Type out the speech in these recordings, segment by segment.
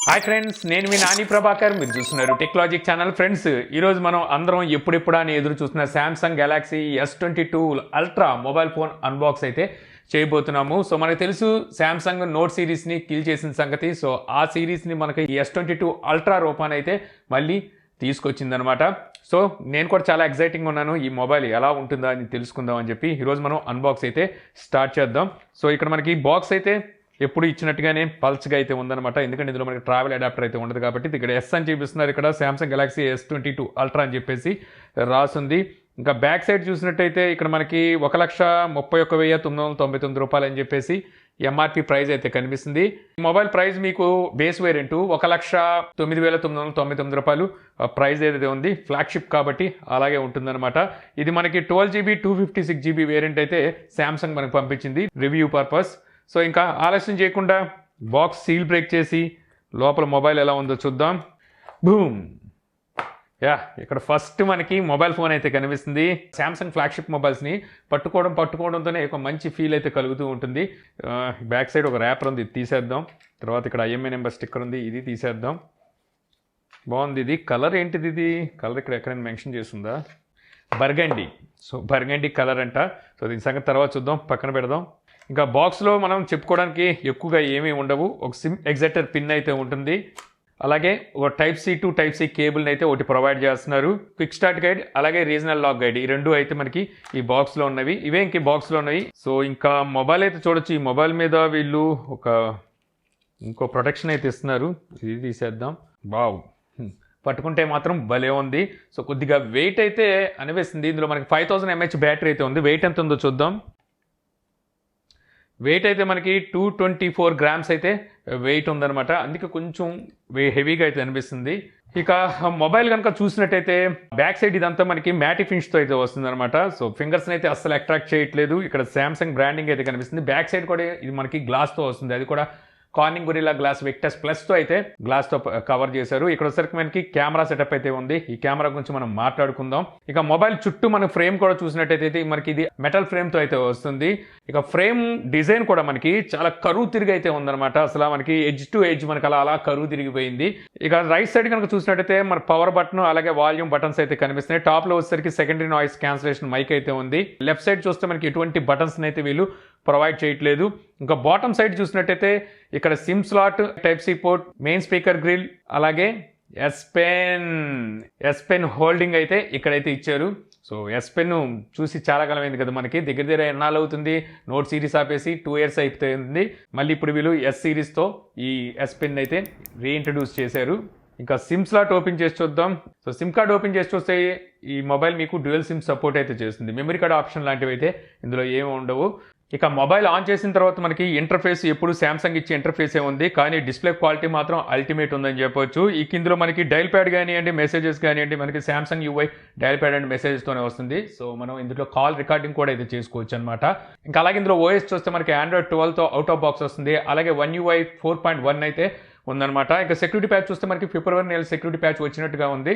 Hi friends, నేను మీ నాని ప్రభాకర్. మీరు చూస్తున్నారు టెక్నాలజిక్ ఛానల్. ఫ్రెండ్స్, ఈరోజు మనం అందరం ఎప్పుడెప్పుడా అని ఎదురు చూస్తున్న Samsung Galaxy S22 ultra mobile phone unbox అయితే చేయబోతున్నాము. సో మనకు తెలుసు శాంసంగ్ నోట్ సిరీస్ని కిల్ చేసిన సంగతి. సో ఆ సిరీస్ని మనకి S22 అల్ట్రా రూపాన అయితే మళ్ళీ తీసుకొచ్చిందనమాట. సో నేను కూడా చాలా ఎక్సైటింగ్ ఉన్నాను, ఈ మొబైల్ ఎలా ఉంటుందా అని తెలుసుకుందాం అని చెప్పి ఈరోజు మనం అన్బాక్స్ అయితే స్టార్ట్ చేద్దాం. సో ఇక్కడ మనకి బాక్స్ అయితే ఎప్పుడు ఇచ్చినట్టుగానే పల్చగా అయితే ఉందన్నమాట. ఎందుకంటే ఇందులో మనకి ట్రావెల్ అడాప్టర్ అయితే ఉండదు కాబట్టి. ఇక్కడ ఎస్ అని చూపిస్తున్నారు, ఇక్కడ శాంసంగ్ గెలాక్సీ S22 అల్ట్రా అని చెప్పేసి రాసుంది. ఇంకా బ్యాక్ సైడ్ చూసినట్టయితే ఇక్కడ మనకి 1,31,999 రూపాయలు అని చెప్పేసి ఎంఆర్పి ప్రైస్ అయితే కనిపిస్తుంది. మొబైల్ ప్రైస్ మీకు బేస్ వేరియంట్ 1,09,999 రూపాయలు ప్రైస్ ఏదైతే ఉంది. ఫ్లాగ్షిప్ కాబట్టి అలాగే ఉంటుందన్నమాట. ఇది మనకి 12GB 256GB వేరియంట్ అయితే శాంసంగ్ మనకు పంపించింది రివ్యూ పర్పస్. సో ఇంకా ఆలస్యం చేయకుండా బాక్స్ సీల్ బ్రేక్ చేసి లోపల మొబైల్ ఎలా ఉందో చూద్దాం. బూమ్! యా, ఇక్కడ ఫస్ట్ మనకి మొబైల్ ఫోన్ అయితే కనిపిస్తుంది. శాంసంగ్ ఫ్లాగ్షిప్ మొబైల్స్ని పట్టుకోవడంతోనే ఒక మంచి ఫీల్ అయితే కలుగుతూ ఉంటుంది. బ్యాక్ సైడ్ ఒక ర్యాపర్ ఉంది, ఇది తీసేద్దాం. తర్వాత ఇక్కడ IMEI నెంబర్ స్టిక్కర్ ఉంది, ఇది తీసేద్దాం. బాగుంది. ఇది కలర్ ఏంటిది? ఇది కలర్ ఇక్కడ ఎక్కడైనా మెన్షన్ చేస్తుందా? బర్గండి. సో బర్గండి కలర్ అంట. సో దీని సంగతి తర్వాత చూద్దాం, పక్కన పెడదాం. ఇంకా బాక్స్లో మనం చెప్పుకోవడానికి ఎక్కువగా ఏమీ ఉండవు. ఒక సిమ్ ఎగ్జాక్టర్ పిన్ అయితే ఉంటుంది. అలాగే ఒక Type-C to Type-C కేబుల్ని అయితే ఒకటి ప్రొవైడ్ చేస్తున్నారు. క్విక్ స్టార్ట్ గైడ్ అలాగే రీజనల్ లాక్ గైడ్, ఈ రెండు అయితే మనకి ఈ బాక్స్లో ఉన్నవి. ఇవే ఇంక బాక్స్లో ఉన్నవి. సో ఇంకా మొబైల్ అయితే చూడొచ్చు. ఈ మొబైల్ మీద వీళ్ళు ఇంకో ప్రొటెక్షన్ అయితే ఇస్తున్నారు, ఇది తీసేద్దాం. బావ్, పట్టుకుంటే మాత్రం భలే ఉంది. సో కొద్దిగా వెయిట్ అయితే అనిపిస్తుంది. ఇందులో మనకి 5000 mAh బ్యాటరీ అయితే ఉంది. వెయిట్ ఎంత ఉందో చూద్దాం. వెయిట్ అయితే మనకి 224 గ్రామ్స్ అయితే వెయిట్ ఉందన్నమాట. అందుకే కొంచెం హెవీగా అయితే అనిపిస్తుంది. ఇక మొబైల్ కనుక చూసినట్టయితే బ్యాక్ సైడ్ ఇదంతా మనకి మ్యాటి ఫినిష్తో అయితే వస్తుందన్నమాట. సో ఫింగర్స్ని అయితే అస్సలు అట్రాక్ట్ చేయట్లేదు. ఇక్కడ శాంసంగ్ బ్రాండింగ్ అయితే కనిపిస్తుంది. బ్యాక్ సైడ్ కూడా ఇది మనకి గ్లాస్తో వస్తుంది, అది కూడా కార్నింగ్ గొరిల్లా గ్లాస్ విక్టస్ ప్లస్తో అయితే గ్లాస్తో కవర్ చేశారు. ఇక్కడ వచ్చరికి మనకి కెమెరా సెటప్ అయితే ఉంది. ఈ కెమెరా గురించి మనం మాట్లాడుకుందాం. ఇక మొబైల్ చుట్టూ మన ఫ్రేమ్ కూడా చూసినట్టయితే మనకి ఇది మెటల్ ఫ్రేమ్తో అయితే వస్తుంది. ఇక ఫ్రేమ్ డిజైన్ కూడా మనకి చాలా కరువు తిరిగి అయితే ఉందన్నమాట. అసలు మనకి ఎడ్జ్ టు ఎడ్జ్ మనకి అలా కరువు తిరిగిపోయింది. ఇక రైట్ సైడ్ కనుక చూసినట్టయితే మన పవర్ బటన్ అలాగే వాల్యూమ్ బటన్స్ అయితే కనిపిస్తున్నాయి. టాప్ లో వచ్చేసరికి సెకండరీ నాయిస్ క్యాన్సిలేషన్ మైక్ అయితే ఉంది. లెఫ్ట్ సైడ్ చూస్తే మనకి ఎటువంటి బటన్స్ అయితే వీళ్ళు ప్రొవైడ్ చేయట్లేదు. ఇంకా బాటమ్ సైడ్ చూసినట్టయితే ఇక్కడ SIM slot, Type-C port, main speaker grille అలాగే ఎస్ పెన్ హోల్డింగ్ అయితే ఇక్కడైతే ఇచ్చారు. సో S-Pen చూసి చాలా కాలం అయింది కదా మనకి. దగ్గర ఎన్నాళ్ళు అవుతుంది నోట్ సిరీస్ ఆపేసి 2 years అయిపోయింది. మళ్ళీ ఇప్పుడు వీళ్ళు S సిరీస్తో ఈ S-Pen అయితే రీఇంట్రడ్యూస్ చేశారు. ఇంకా సిమ్ స్లాట్ ఓపెన్ చేసి చూద్దాం. సో సిమ్ కార్డ్ ఓపెన్ చేసి చూస్తే ఈ మొబైల్ మీకు డ్యూయల్ సిమ్ సపోర్ట్ అయితే చేస్తుంది. మెమరీ కార్డ్ ఆప్షన్ లాంటివి అయితే ఇందులో ఏమి ఉండవు. ఇక మొబైల్ ఆన్ చేసిన తర్వాత మనకి ఇంటర్ఫేస్ ఎప్పుడు శాంసంగ్ ఇచ్చే ఇంటర్ఫేసే ఉంది, కానీ డిస్ప్లే క్వాలిటీ మాత్రం అల్టిమేట్ ఉందని చెప్పొచ్చు. ఇందులో మనకి డైల్ ప్యాడ్ కానివ్వండి, మెసేజెస్ కానివ్వండి, మనకి Samsung UI dial pad and మెసేజెస్తోనే వస్తుంది. సో మనం ఇందులో కాల్ రికార్డింగ్ కూడా అయితే చేసుకోవచ్చు అనమాట. ఇంకా అలాగే ఇందులో OS చూస్తే మనకి Android 12తో అవుట్ ఆఫ్ బాక్స్ వస్తుంది. అలాగే One UI 4.1 అయితే ఉందన్నమాట. ఇక సెక్యూరిటీ ప్యాచ్ చూస్తే మనకి ఫిబ్రవరి నెల సెక్యూరిటీ ప్యాచ్ వచ్చినట్టుగా ఉంది.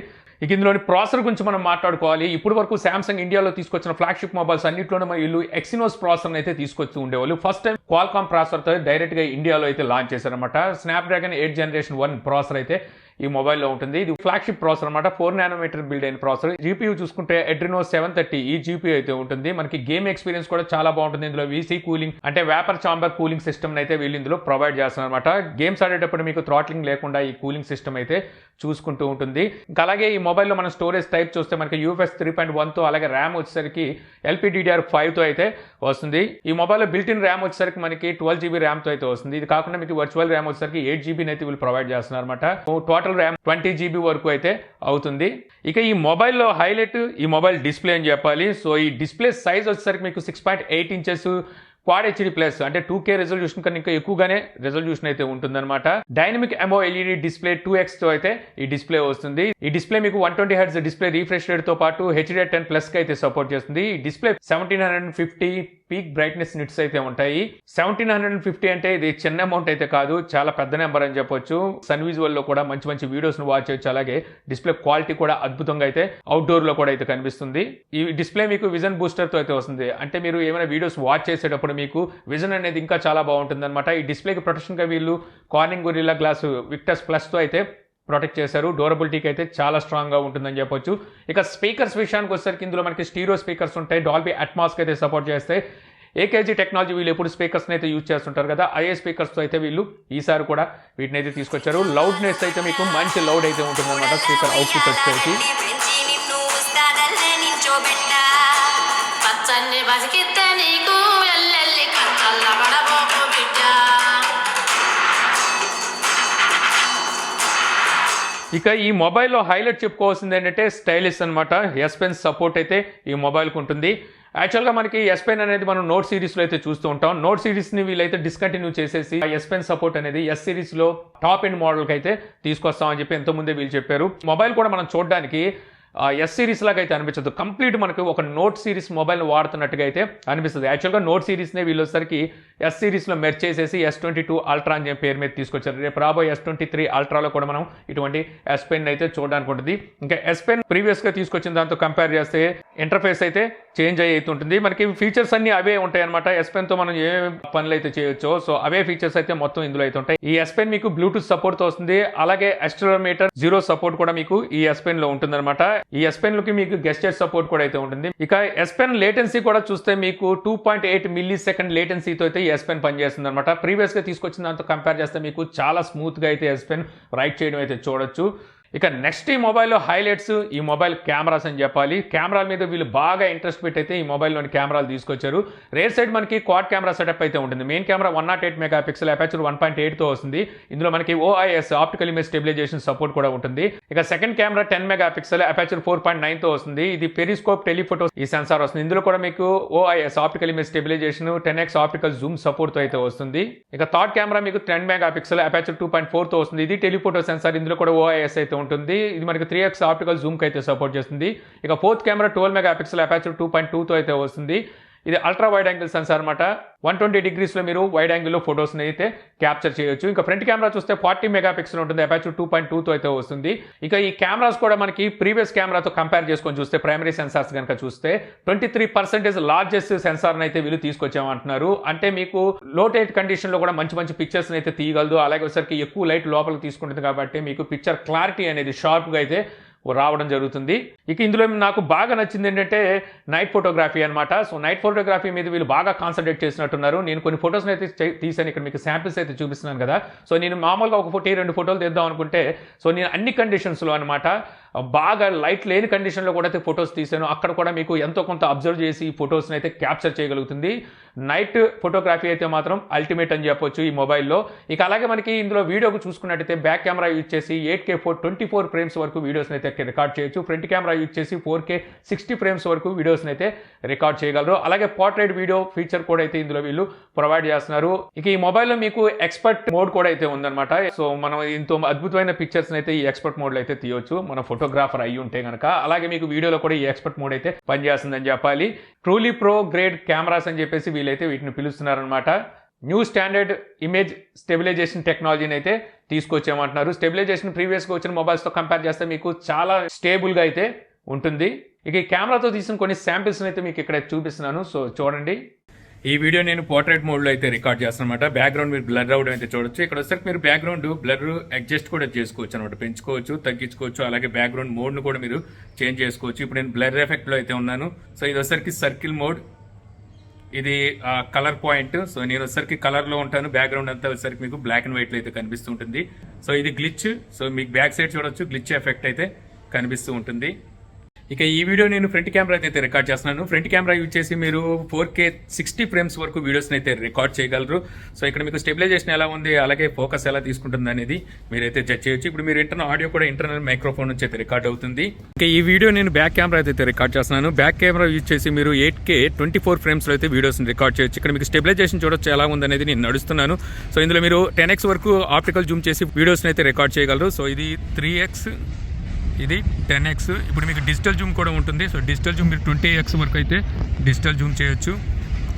ఇందులోని ప్రాసెసర్ గురించి మనం మాట్లాడుకోవాలి. ఇప్పుడు వరకు శాంసంగ్ ఇండియాలో తీసుకొచ్చిన ఫ్లాగ్షిప్ మొబైల్స్ అన్నింటిలోనే వీళ్ళు ఎక్సినోస్ ప్రాసెసర్ అయితే తీసుకొస్తూ ఉండేవాళ్ళు. ఫస్ట్ టైం క్వాల్కామ్ ప్రాసెసర్తో డైరెక్ట్గా ఇండియాలో అయితే లాంచ్ చేశారనమాట. స్నాప్డ్రాగన్ 8th Generation 1 ప్రాసెసర్ అయితే ఈ మొబైల్లో ఉంటుంది. ఇది ఫ్లాగ్షిప్ ప్రాసెసర్ అనమాట. 4nm బిల్డ్ అయిన ప్రాసెసర్. GPU చూసుకుంటే Adreno 730 ఈ GPU అయితే ఉంటుంది. మనకి గేమ్ ఎక్స్పీరియన్స్ కూడా చాలా బాగుంటుంది. ఇందులో VC కూలింగ్ అంటే వేపర్ చాంబర్ కూలింగ్ సిస్టమ్ అయితే వీళ్ళు ఇందులో ప్రొవైడ్ చేస్తున్నారు అనమాట. గేమ్స్ ఆడేటప్పుడు మీకు థ్రాట్లింగ్ లేకుండా ఈ కూలింగ్ సిస్టమ్ అయితే చూసుకుంటూ ఉంటుంది. ఇంకా అలాగే ఈ మొబైల్లో మన స్టోరేజ్ టైప్ చూస్తే మనకి UFS 3.1తో అలాగే ర్యామ్ వచ్చేసరికి LPDDR5తో అయితే వస్తుంది. ఈ మొబైల్లో బిల్ట్ ఇన్ ర్యామ్ వచ్చేసరికి మనకి 12GB ర్యామ్తో అయితే వస్తుంది. ఇది కాకుండా మీకు వర్చువల్ ర్యామ్ వచ్చేసరికి 8GB అయితే వీళ్ళు ప్రొవైడ్ చేస్తున్నారు అనమాట. టోటల్ ర్యామ్ 20GB వరకు అయితే అవుతుంది. ఇక ఈ మొబైల్లో హైలైట్ ఈ మొబైల్ డిస్ప్లే అని చెప్పాలి. సో ఈ డిస్ప్లే సైజ్ వచ్చేసరికి మీకు 6.8 ఇంచెస్ Quad HD ప్లస్ అంటే 2K రెజల్యూషన్ కన్నా ఇంకా ఎక్కువగానే రెజల్యూషన్ అయితే ఉంటుందన్నమాట. డైనమిక్ AMOLED డిస్ప్లే 2X తో అయితే ఈ డిస్ప్లే వస్తుంది. ఈ డిస్ప్లే మీకు 120Hz డిస్ప్లే రిఫ్రెష్ రేట్ తో పాటు HDR10+ కి అయితే సపోర్ట్ చేస్తుంది. ఈ డిస్ప్లే 1750 పీక్ బ్రైట్నెస్ నిట్స్ అయితే ఉంటాయి. 1750 అంటే ఇది చిన్న అమౌంట్ అయితే కాదు, చాలా పెద్ద నెంబర్ అని చెప్పొచ్చు. సన్ విజువల్ లో కూడా మంచి మంచి వీడియోస్ ను వాచ్ చేయొచ్చు. అలాగే డిస్ప్లే క్వాలిటీ కూడా అద్భుతంగా అయితే అవుట్డోర్ లో కూడా అయితే కనిపిస్తుంది. ఈ డిస్ప్లే మీకు విజన్ బూస్టర్ తో అయితే వస్తుంది. అంటే మీరు ఏమైనా వీడియోస్ వాచ్ చేసేటప్పుడు మీకు విజన్ అనేది ఇంకా చాలా బాగుంటుంది అనమాట. ఈ డిస్ప్లేకి ప్రొటెక్షన్ గా వీళ్ళు Corning Gorilla Glass Victus plus తో అయితే ప్రొటెక్ట్ చేశారు. డ్యూరబిలిటీకి అయితే చాలా స్ట్రాంగ్ గా ఉంటుందని చెప్పొచ్చు. ఇక స్పీకర్స్ విషయానికి వచ్చేసరికి ఇందులో మనకి స్టీరియో స్పీకర్స్ ఉంటాయి. డాల్బీ అట్మాస్ అయితే సపోర్ట్ చేస్తాయి. ఏకేజీ టెక్నాలజీ వీళ్ళు ఎప్పుడు స్పీకర్స్ని అయితే యూజ్ చేస్తుంటారు కదా, అయ్యే స్పీకర్స్తో అయితే వీళ్ళు ఈసారి కూడా వీటిని అయితే తీసుకొచ్చారు. లౌడ్నెస్ అయితే మీకు మంచి లౌడ్ అయితే ఉంటుంది అనమాట స్పీకర్ అవుట్పుట్ వచ్చేసి. ఇక ఈ మొబైల్లో హైలైట్ చెప్పుకోవాల్సింది ఏంటంటే స్టైలిష్ అనమాట. ఎస్ పెన్ సపోర్ట్ అయితే ఈ మొబైల్కి ఉంటుంది. యాక్చువల్గా మనకి ఎస్ పెన్ అనేది మనం నోట్ సిరీస్లో అయితే చూస్తూ ఉంటాం. నోట్ సిరీస్ని వీళ్ళైతే డిస్కంటిన్యూ చేసేసి ఎస్ పెన్ సపోర్ట్ అనేది ఎస్ సిరీస్లో టాప్ ఎండ్ మోడల్కి అయితే తీసుకొస్తామని చెప్పి ఎంతోముందే వీళ్ళు చెప్పారు. మొబైల్ కూడా మనం చూడడానికి ఎస్ సిరీస్ లాగా అయితే అనిపించదు. కంప్లీట్ మనకు ఒక నోట్ సిరీస్ మొబైల్ వాడుతున్నట్టుగా అయితే అనిపిస్తుంది. యాక్చువల్గా నోట్ సిరీస్నే వీళ్ళొసరికి ఎస్ సిరీస్లో మెర్చ్ చేసేసి S22 Ultra అని చెప్పి పేరు మీద తీసుకొచ్చారు. రేపు రాబోయే S23 Ultraలో కూడా మనం ఇటువంటి ఎస్ పెన్ అయితే చూడడానికి ఉంటుంది. ఇంకా ఎస్ పెన్ ప్రీవియస్గా తీసుకొచ్చిన దాంతో కంపేర్ చేస్తే ఇంటర్ఫేస్ అయితే చేంజ్ అయితే ఉంటుంది. మనకి ఫీచర్స్ అన్ని అవే ఉంటాయి అనమాట. ఎస్ పెన్తో మనం ఏమేమి పనులు అయితే చేయొచ్చో సో అవే ఫీచర్స్ అయితే మొత్తం ఇందులో అయితే ఉంటాయి. ఈ ఎస్ పెన్ మీకు బ్లూటూత్ సపోర్ట్తో వస్తుంది. అలాగే యాక్సిలరోమీటర్ 0 సపోర్ట్ కూడా మీకు ఈ ఎస్ పెన్లో ఉంటుంది అనమాట. ఈ ఎస్ పెన్ లోకి మీకు గెస్చర్ సపోర్ట్ కూడా అయితే ఉంటుంది. ఇక ఎస్ పెన్ లేటెన్సీ కూడా చూస్తే మీకు 2.8 మిల్లీ-సెకండ్ లేటెన్సీతో అయితే ఎస్ పెన్ పనిచేస్తుంది అనమాట. ప్రీవియస్ గా తీసుకొచ్చిన దాంతో కంపేర్ చేస్తే మీకు చాలా స్మూత్ గా అయితే ఎస్ పెన్ రైట్ చేయడం అయితే చూడొచ్చు. ఇక నెక్స్ట్ ఈ మొబైల్లో హైలైట్స్ ఈ మొబైల్ కెమెరాస్ అని చెప్పాలి. కెమెరాల మీద వీళ్ళు బాగా ఇంట్రెస్ట్ పెట్టి అయితే ఈ మొబైల్లోని కెమెరాలు తీసుకొచ్చారు. రేర్ సైడ్ మనకి క్వాడ్ కెమెరా సెటప్ అయితే ఉంటుంది. మెయిన్ కెమెరా 108 మెగాపిక్సెల్, అపర్చర్ 1.8తో వస్తుంది. ఇందులో మనకి OIS optical image stabilization support కూడా ఉంటుంది. ఇక సెకండ్ కెమెరా 10 మెగాపిక్సెల్, అపర్చర్ 4.9తో వస్తుంది. ఇది పెరిస్కోప్ టెలిఫోటో ఈ సెన్సార్ వస్తుంది. ఇందులో కూడా మీకు OIS optical image stabilization 10x optical zoom support తో అయితే వస్తుంది. ఇక థర్డ్ కెమెరా మీకు 10 మెగాపిక్సెల్, అపర్చర్ 2.4తో వస్తుంది. ఇది టెలిఫోటో సెన్సార్. ఇందులో కూడా OIS అయితే ఉంటుంది. ఇది మనకి 3x ఆప్టికల్ జూమ్ కి అయితే సపోర్ట్ చేస్తుంది. ఇక ఫోర్త్ కెమెరా 12 మెగాపిక్సెల్, అపర్చర్ 2.2తో అయితే వస్తుంది. ఇది అల్ట్రా వైడ్ యాంగిల్ సెన్సార్ అనమాట. 120 డిగ్రీస్లో మీరు వైడ్ యాంగిల్లో ఫొటోస్ని అయితే క్యాప్చర్ చేయొచ్చు. ఇంకా ఫ్రంట్ కెమెరా చూస్తే 40 మెగాపిక్సెల్ ఉంటుంది. అపర్చర్ 2.2తో అయితే వస్తుంది. ఇక ఈ కెమెరాస్ కూడా మనకి ప్రీవియస్ కెమెరాతో కంపేర్ చేసుకొని చూస్తే ప్రైమరీ సెన్సార్స్ కనుక చూస్తే 23% లార్జెస్ట్ సెన్సార్ని అయితే వీళ్ళు తీసుకొచ్చామంటున్నారు. అంటే మీకు లో లైట్ కండిషన్లో కూడా మంచి మంచి పిక్చర్స్ని అయితే తీయగలదు. అలాగే వచ్చేసరికి ఎక్కువ లైట్ లోపలికి తీసుకుంటుంది కాబట్టి మీకు పిక్చర్ క్లారిటీ అనేది షార్ప్గా అయితే రావడం జరుగుతుంది. ఇక ఇందులో నాకు బాగా నచ్చింది ఏంటంటే నైట్ ఫోటోగ్రఫీ అనమాట. సో నైట్ ఫోటోగ్రఫీ మీద వీళ్ళు బాగా కాన్సన్ట్రేట్ చేసినట్టున్నారు. నేను కొన్ని ఫొటోస్ని అయితే తీసాను. ఇక్కడ మీకు శాంపిల్స్ అయితే చూపిస్తున్నాను కదా. సో నేను మామూలుగా ఒక 2 ఫోటోలు తీద్దాం అనుకుంటే సో నేను అన్ని కండిషన్స్లో అనమాట బాగా లైట్ లేని కండిషన్లో కూడా అయితే ఫొటోస్ తీసాను. అక్కడ కూడా మీకు ఎంతో కొంత అబ్జర్వ్ చేసి ఈ ఫొటోస్ని అయితే క్యాప్చర్ చేయగలుగుతుంది. నైట్ ఫోటోగ్రఫీ అయితే మాత్రం అల్టిమేట్ అని చెప్పొచ్చు ఈ మొబైల్లో. ఇక అలాగే మనకి ఇందులో వీడియోకు చూసుకున్నట్టయితే బ్యాక్ కెమెరా యూజ్ చేసి 8K 24 ఫ్రేమ్స్ వరకు వీడియోస్ని అయితే రికార్డ్ చేయొచ్చు. ఫ్రంట్ కెమెరా యూజ్ చేసి 4K 60 ఫ్రేమ్స్ వరకు వీడియోస్ని అయితే రికార్డ్ చేయగలరు. అలాగే పోర్ట్రైట్ వీడియో ఫీచర్ కూడా అయితే ఇందులో వీళ్ళు ప్రొవైడ్ చేస్తున్నారు. ఇక ఈ మొబైల్లో మీకు ఎక్స్పర్ట్ మోడ్ కూడా అయితే ఉందన్నమాట. సో మనం ఇంతో అద్భుతమైన పిక్చర్స్ని అయితే ఈ ఎక్స్పర్ట్ మోడ్లో అయితే తీయొచ్చు మన ఫోటోగ్రాఫర్ అయ్యి ఉంటే కనుక. అలాగే మీకు వీడియోలో కూడా ఈ ఎక్స్పర్ట్ మోడ్ అయితే పనిచేస్తుందని చెప్పాలి. ట్రూలీ ప్రో గ్రేడ్ కెమెరాస్ అని చెప్పేసి వీళ్ళైతే వీటిని పిలుస్తున్నారనమాట. న్యూ స్టాండర్డ్ ఇమేజ్ స్టెబిలైజేషన్ టెక్నాలజీని అయితే తీసుకొచ్చామంటున్నారు. స్టెబిలైజేషన్ ప్రీవియస్గా వచ్చిన మొబైల్స్తో కంపేర్ చేస్తే మీకు చాలా స్టేబుల్గా అయితే ఉంటుంది. ఇక ఈ కెమెరాతో తీసిన కొన్ని శాంపిల్స్ని అయితే మీకు ఇక్కడ చూపిస్తున్నాను. సో చూడండి. ఈ వీడియో నేను పోర్ట్రేట్ మోడ్లో అయితే రికార్డ్ చేస్తాను అనమాట. బ్యాక్గ్రౌండ్ మీరు బ్లర్ అవడం అయితే చూడొచ్చు. ఇక్కడ వచ్చేసరికి మీరు బ్యాక్గ్రౌండ్ బ్లర్ అడ్జస్ట్ కూడా చేసుకోవచ్చు అనమాట. పెంచుకోవచ్చు, తగ్గించుకోవచ్చు. అలాగే బ్యాక్గ్రౌండ్ మోడ్ను కూడా మీరు చేంజ్ చేసుకోవచ్చు. ఇప్పుడు నేను బ్లర్ ఎఫెక్ట్లో అయితే ఉన్నాను. సో ఇది వచ్చేసరికి సర్కిల్ మోడ్, ఇది కలర్ పాయింట్. సో నేను వచ్చేసరికి కలర్లో ఉంటాను. బ్యాక్గ్రౌండ్ అంతా వచ్చేసరికి మీకు బ్లాక్ అండ్ వైట్లో అయితే కనిపిస్తూ ఉంటుంది. సో ఇది గ్లిచ్. సో మీకు బ్యాక్ సైడ్ చూడొచ్చు గ్లిచ్ ఎఫెక్ట్ అయితే కనిపిస్తూ ఉంటుంది. ఇక ఈ వీడియో నేను ఫ్రంట్ కెమెరా అయితే రికార్డ్ చేస్తున్నాను. ఫ్రంట్ కెమెరా యూజ్ చేసి మీరు 4K 60 ఫ్రేమ్స్ వరకు వీడియోస్ని అయితే రికార్డ్ చేయగలరు. సో ఇక్కడ మీకు స్టెబిలైజేషన్ ఎలా ఉంది, అలాగే ఫోకస్ ఎలా తీసుకుంటుంది అనేది మీరైతే జడ్జ్ చేయొచ్చు. ఇప్పుడు మీరు ఇంటర్నల్ ఆడియో కూడా ఇంటర్నల్ మైక్రోఫోన్ నుంచి అయితే రికార్డ్ అవుతుంది. ఇక ఈ వీడియో నేను బ్యాక్ కెమెరా అయితే రికార్డ్ చేస్తున్నాను. బ్యాక్ కెమెరా యూజ్ చేసి మీరు 8K 24 ఫ్రేమ్స్లో అయితే వీడియోస్ని రికార్డ్ చేయొచ్చు. ఇక్కడ మీకు స్టెబిలైజేషన్ చూడొచ్చు ఎలా ఉంది అనేది నేను నడుస్తున్నాను. సో ఇందులో మీరు 10x వరకు ఆప్టికల్ జూమ్ చేసి వీడియోస్ని అయితే రికార్డ్ చేయగలరు. సో ఇది 3x, ఇది 10x. ఇప్పుడు మీకు డిజిటల్ జూమ్ కూడా ఉంటుంది. సో డిజిటల్ జూమ్ మీరు 20x వరకు అయితే డిజిటల్ జూమ్ చేయొచ్చు.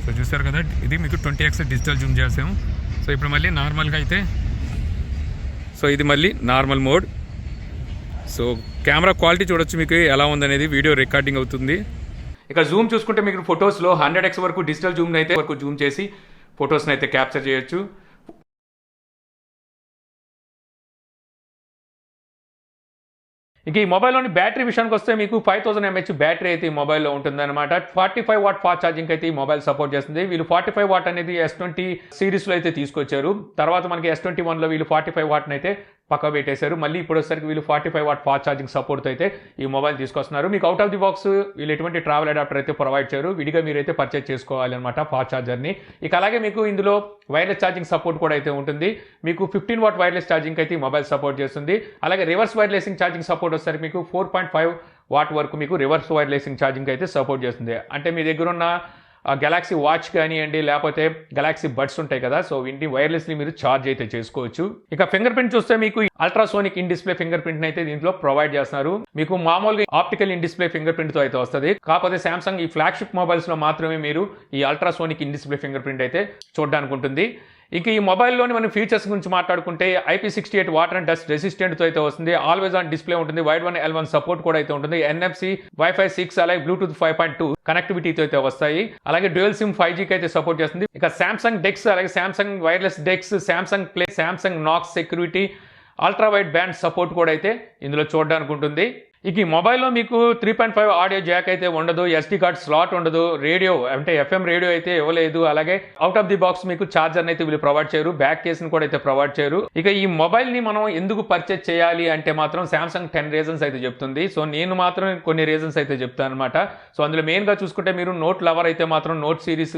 సో చూసారు కదా, ఇది మీకు 20x డిజిటల్ జూమ్ చేసాము. సో ఇప్పుడు మళ్ళీ నార్మల్గా అయితే, సో ఇది మళ్ళీ normal mode. So camera quality చూడొచ్చు మీకు ఎలా ఉందనేది, వీడియో రికార్డింగ్ అవుతుంది. ఇక జూమ్ చూసుకుంటే మీకు ఫొటోస్లో 100x వరకు డిజిటల్ జూమ్ అయితే జూమ్ చేసి ఫొటోస్ని అయితే క్యాప్చర్ చేయొచ్చు. ఇక ఈ మొబైల్లోని బ్యాటరీ విషయానికి వస్తే మీకు 5000 mAh బ్యాటరీ అయితే ఈ మొబైల్లో ఉంటుందన్నమాట. 45 వాట్ ఫాస్ట్ ఛార్జింగ్ అయితే ఈ మొబైల్ సపోర్ట్ చేస్తుంది. వీళ్ళు 45 వాట్ అనేది S20 సిరీస్లో అయితే తీసుకొచ్చారు. తర్వాత మనకి S21లో వీళ్ళు 45 వాట్ని అయితే పక్క పెట్టేశారు. మళ్ళీ ఇప్పుడు వచ్చేసరికి వీళ్ళు 45 వాట్ ఫాస్ట్ ఛార్జింగ్ సపోర్ట్ అయితే ఈ మొబైల్ తీసుకొస్తున్నారు. మీకు అవుట్ ఆఫ్ ది బాక్స్ వీళ్ళు ఎటువంటి ట్రావెల్ అడాప్టర్ అయితే ప్రొవైడ్ చేయరు. విడిగా మీరైతే పర్చేజ్ చేసుకోవాలి అనమాట ఫాస్ట్ ఛార్జర్ని. ఇక అలాగే మీకు ఇందులో వైర్లెస్ ఛార్జింగ్ సపోర్ట్ కూడా అయితే ఉంటుంది. మీకు 15 వాట్ వైర్లెస్ ఛార్జింగ్ అయితే ఈ మొబైల్ సపోర్ట్ చేస్తుంది. అలాగే రివర్స్ వైర్లెసింగ్ ఛార్జింగ్ సపోర్ట్ వచ్చేసరికి మీకు 4.5 వాట్ వరకు మీకు రివర్స్ వైర్లెసింగ్ ఛార్జింగ్ అయితే సపోర్ట్ చేస్తుంది. అంటే మీ దగ్గర ఉన్న గెలాక్సీ వాచ్ కానివ్వండి, లేకపోతే గెలాక్సీ బడ్స్ ఉంటాయి కదా, సో వీటిని వైర్లెస్లీ మీరు ఛార్జ్ అయితే చేసుకోవచ్చు. ఇక ఫింగర్ ప్రింట్ చూస్తే మీకు ultrasonic in display finger print అయితే దీంట్లో ప్రొవైడ్ చేస్తున్నారు. మీకు మామూలుగా optical in display finger print తో అయితే వస్తుంది. కాకపోతే సామ్సంగ్ ఈ ఫ్లాగ్షిప్ మొబైల్స్ లో మాత్రమే మీరు ఈ ultrasonic in display finger print అయితే చూడడానికి ఉంటుంది. ఇక ఈ మొబైల్లోని మనం ఫీచర్స్ గురించి మాట్లాడుకుంటే IP68 వాటర్ అండ్ డస్ట్ రెసిస్టెంట్తో అయితే వస్తుంది. ఆల్వేస్ ఆన్ డిస్ప్లే ఉంటుంది. వైడ్ 1 L1 సపోర్ట్ కూడా అయితే ఉంటుంది. NFC, Wi-Fi 6 అలాగే బ్లూటూత్ 5.2 కనెక్టివిటీతో అయితే వస్తాయి. అలాగే డ్యూయల్ సిమ్ 5Gకి అయితే సపోర్ట్ చేస్తుంది. ఇక సామ్సంగ్ డెక్స్, అలాగే Samsung wireless DeX, Samsung Play, Samsung Knox security, ultra wide band support కూడా అయితే ఇందులో చూడడానికి ఉంటుంది. ఇక ఈ మొబైల్లో మీకు 3.5 ఆడియో జాక్ అయితే ఉండదు, SD కార్డ్ స్లాట్ ఉండదు, రేడియో అంటే FM రేడియో అయితే ఇవ్వలేదు. అలాగే అవుట్ ఆఫ్ ది బాక్స్ మీకు ఛార్జర్ అయితే వీళ్ళు ప్రొవైడ్ చేయరు, బ్యాక్ కేసును కూడా అయితే ప్రొవైడ్ చేయరు. ఇక ఈ మొబైల్ ని మనం ఎందుకు పర్చేజ్ చేయాలి అంటే మాత్రం సామ్సంగ్ 10 రీజన్స్ అయితే చెప్తుంది. సో నేను మాత్రం కొన్ని రీజన్స్ అయితే చెప్తాను అనమాట. సో అందులో మెయిన్ గా చూసుకుంటే మీరు నోట్ లవర్ అయితే మాత్రం నోట్ సిరీస్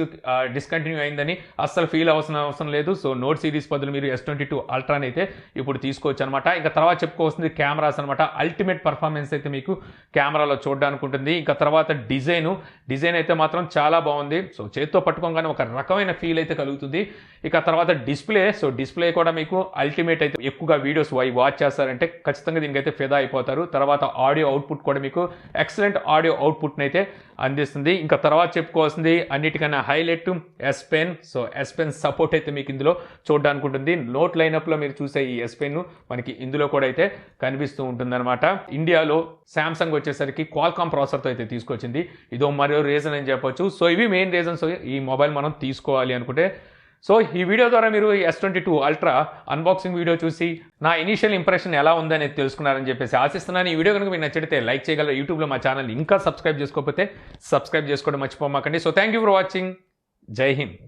డిస్కంటిన్యూ అయిందని అస్సలు ఫీల్ అవసరం లేదు. సో నోట్ సిరీస్ బదులు మీరు S22 అల్ట్రాని అయితే ఇప్పుడు తీసుకోవచ్చు అనమాట. ఇంకా తర్వాత చెప్పుకోవాల్సింది కెమెరాస్ అనమాట. అల్టిమేట్ పర్ఫార్మెన్స్ అయితే మీకు కెమెరాలో చూడడానికి ఉంటుంది. ఇంకా తర్వాత డిజైన్ అయితే మాత్రం చాలా బాగుంది. సో చేతితో పట్టుకోగానే ఒక రకమైన ఫీల్ అయితే కలుగుతుంది. ఇక తర్వాత డిస్ప్లే కూడా మీకు అల్టిమేట్ అయితే, ఎక్కువగా వీడియోస్ వాచ్ చేస్తారంటే ఖచ్చితంగా దీనికైతే ఫిదా అయిపోతారు. తర్వాత ఆడియో అవుట్పుట్ కూడా మీకు ఎక్సలెంట్ ఆడియో అవుట్పుట్ని అయితే అందిస్తుంది. ఇంకా తర్వాత చెప్పుకోవాల్సింది అన్నిటికన్నా highlight Spen. So Spen support అయితే మీకు ఇందులో చూడడానికి ఉంటుంది. నోట్ లైనప్లో మీరు చూసే ఈ Spen మనకి ఇందులో కూడా అయితే కనిపిస్తూ ఉంటుంది అనమాట. ఇండియాలో సామ్సంగ్ వచ్చేసరికి క్వాల్కామ్ ప్రాసెసర్తో అయితే తీసుకొచ్చింది. ఇదో మరో రీజన్ అని చెప్పొచ్చు. సో ఇవి మెయిన్ రీజన్స్ ఈ మొబైల్ మనం తీసుకోవాలి అనుకుంటే. సో ఈ వీడియో ద్వారా మీరు S22 అల్ట్రా అన్బాక్సింగ్ వీడియో చూసి నా ఇనీషియల్ ఇంప్రెషన్ ఎలా ఉందనేది తెలుసుకున్నారని చెప్పేసి ఆశిస్తున్నాను. ఈ వీడియో కనుక మీకు నచ్చితే లైక్ చేయగలరు. యూట్యూబ్లో మా ఛానల్ ఇంకా సబ్స్క్రైబ్ చేసుకోకపోతే సబ్స్క్రైబ్ చేసుకోవడం మర్చిపోమాకండి. So thank you for watching. Jai Hind.